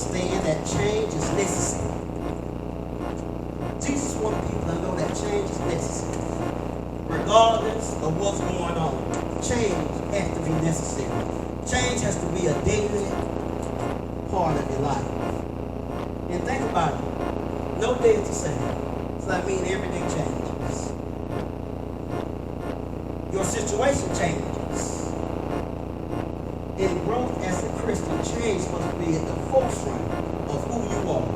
understand that change is necessary. Jesus wanted people to know that change is necessary. Regardless of what's going on, change has to be necessary. Change has to be a daily part of your life. And think about it. No day is the same. So that means every day changes. Your situation changes. In growth as a Christian, change must be at the forefront of who you are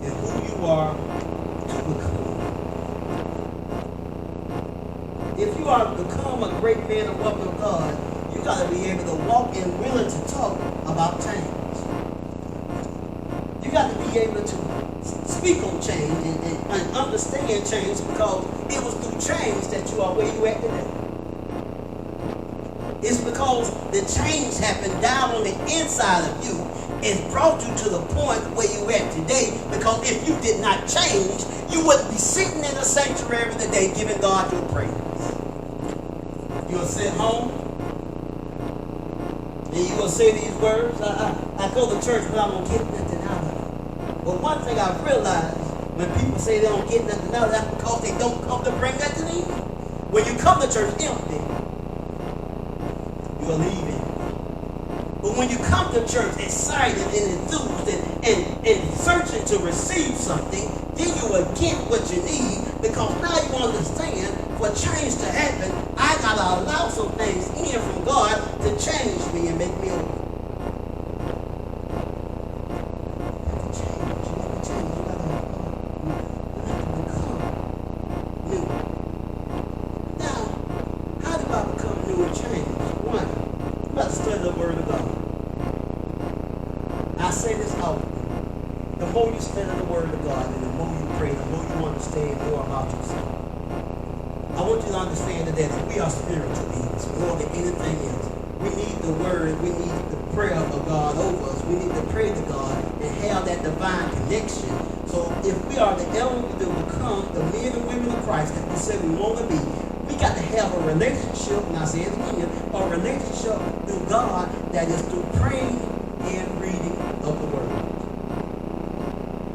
and who you are to become. If you are to become a great man or woman of God, you got to be able to walk and willing to talk about change. You got to be able to speak on change and understand change, because it was through change that you are where you at today. It's because the change happened down on the inside of you and brought you to the point where you at today. Because if you did not change, you wouldn't be sitting in the sanctuary today giving God your praise. You'll sit home and you will say these words, I go to church, but I don't get nothing out of it. But one thing I've realized, when people say they don't get nothing out of it, that's because they don't come to bring nothing in. When you come to church empty, you're leaving. But when you come to church excited and enthused and searching to receive something, then you will get what you need, because now you understand, for change to happen, I gotta allow some things in from God to change me and make me over. I say this out. The more you study the Word of God and the more you pray, the more you understand more about yourself. I want you to understand that we are spiritual beings more than anything else. We need the Word, we need the prayer of God over us. We need to pray to God and have that divine connection. So if we are the element to become the men and women of Christ that we say we want to be, we got to have a relationship, and I say it again, a relationship through God that is through praying and reading of the Word.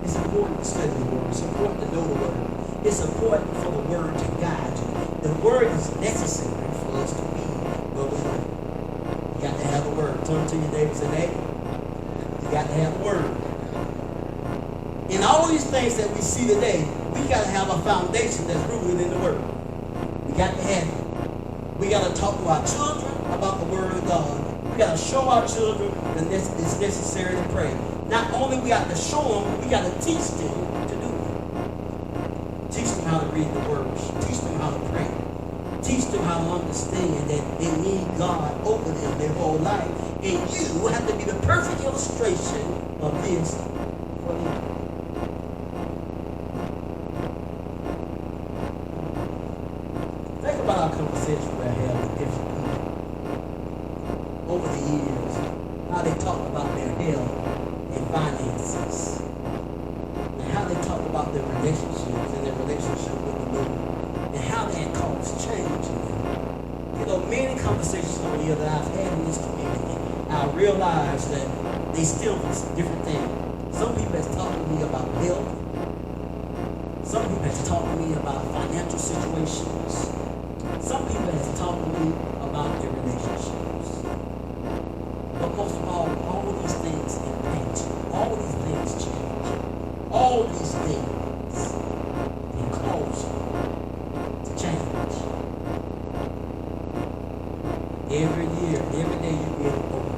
It's important to study the Word. It's important to know the Word. It's important for the Word to guide you. The Word is necessary for us to be where we are. You got to have the Word. Turn to your neighbors and say, you got to have the Word. In all these things that we see today, we got to have a foundation that's rooted in the Word. We got to have it. We got to talk to our children about the Word of God. We got to show our children that it's necessary to pray. Not only we got to show them, we got to teach them to do it. Teach them how to read the words. Teach them how to pray. Teach them how to understand that they need God over them their whole life. And you have to be the perfect illustration of this for them. Think about our conversation we're having with different people over the years, how they talk about their health and finances, and how they talk about their relationships and their relationship with the Lord, and how that caused change in them. You know, many conversations over the years that I've had in this community, I realized that they still do different things. Some people have talked to me about health. Some people have talked to me about financial situations. Some people have talked to me about their relationships. But most of all of these things impact you. All of these things change. All of these things can cause you to change. Every year, every day you get older.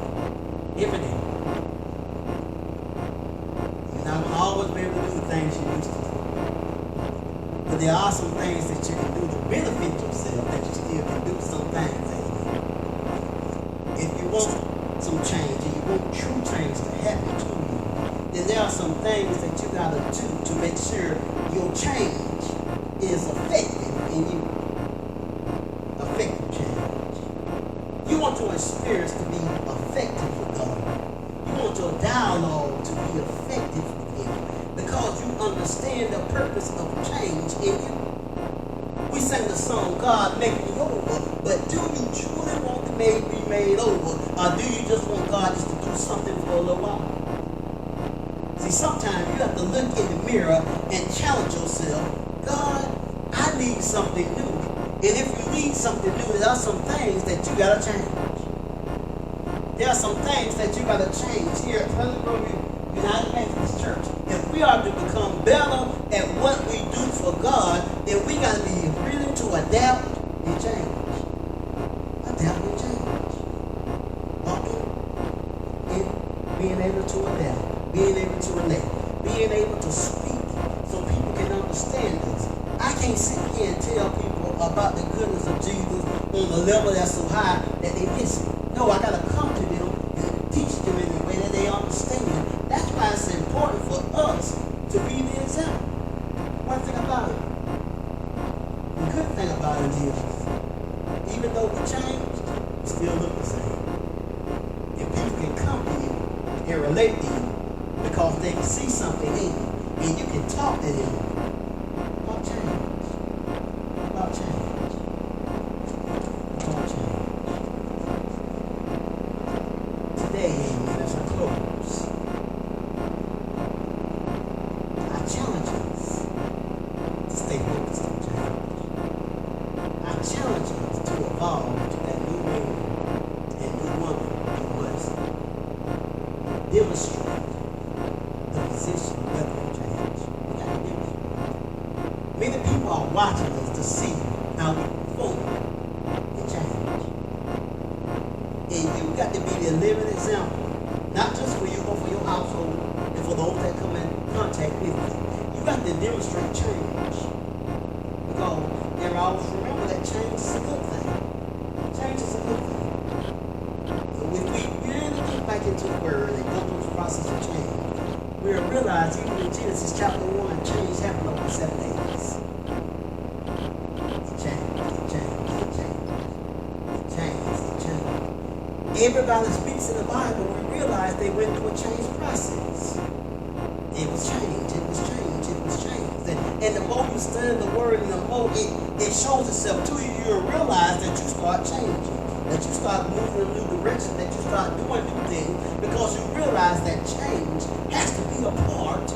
Every day. You're not going to always be able to do the things you used to do. But there are some things that you can do to benefit yourself that you still can do some things. If you want some change and you want true change to happen to you, then there are some things that you got to do to make sure your change is effective in you. Effective change. You want your experience to be effective with God. You want your dialogue to be effective with Him, because you understand the purpose of change in you. We sing the song, God make me over, but do you truly want to be made over, or do you just want God just to do something for a little while? See, sometimes you have to look in the mirror and challenge yourself. God, I need something new. And if you need something new, there are some things that you got to change. There are some things that you got to change here at Pleasant Grove United Methodist Church. If we are to become better at what we do for God, then we got to be willing to adapt and change. Adapt and change. Walking in being able to adapt, being able to relate, being able to speak so people can understand us. I can't sit here and tell people about the goodness of Jesus on a level that's so high that they miss it. No, I got to come to them and teach them in a way that they understand. That's why it's important for us to be the example. One thing about it, the good thing about it is, even though we changed, we still look the same. And people can come to you and relate to you because they can see something in you and you can talk to them about change. About change. About change. Today, amen, as I close, I challenge us to stay focused on change. I challenge us to evolve to that new man and new woman who must demonstrate the position of change. We got to demonstrate. Many people are watching us to see how we perform in change. And you got to be the living example, not just for you, but for your household and for those that come in contact with you. You got to demonstrate change. Because and I always remember that change is a good thing. Change is a good thing. So if we really get back into the word and go through the process of change, we'll realize even in Genesis chapter 1, change happened over 7 days. Everybody speaks in the Bible, we realize they went through a change process. It was change, it was change, it was change. And the more you study the word and the more it shows itself to you, you'll realize that you start changing, that you start moving in a new direction, that you start doing new things because you realize that change has to be a part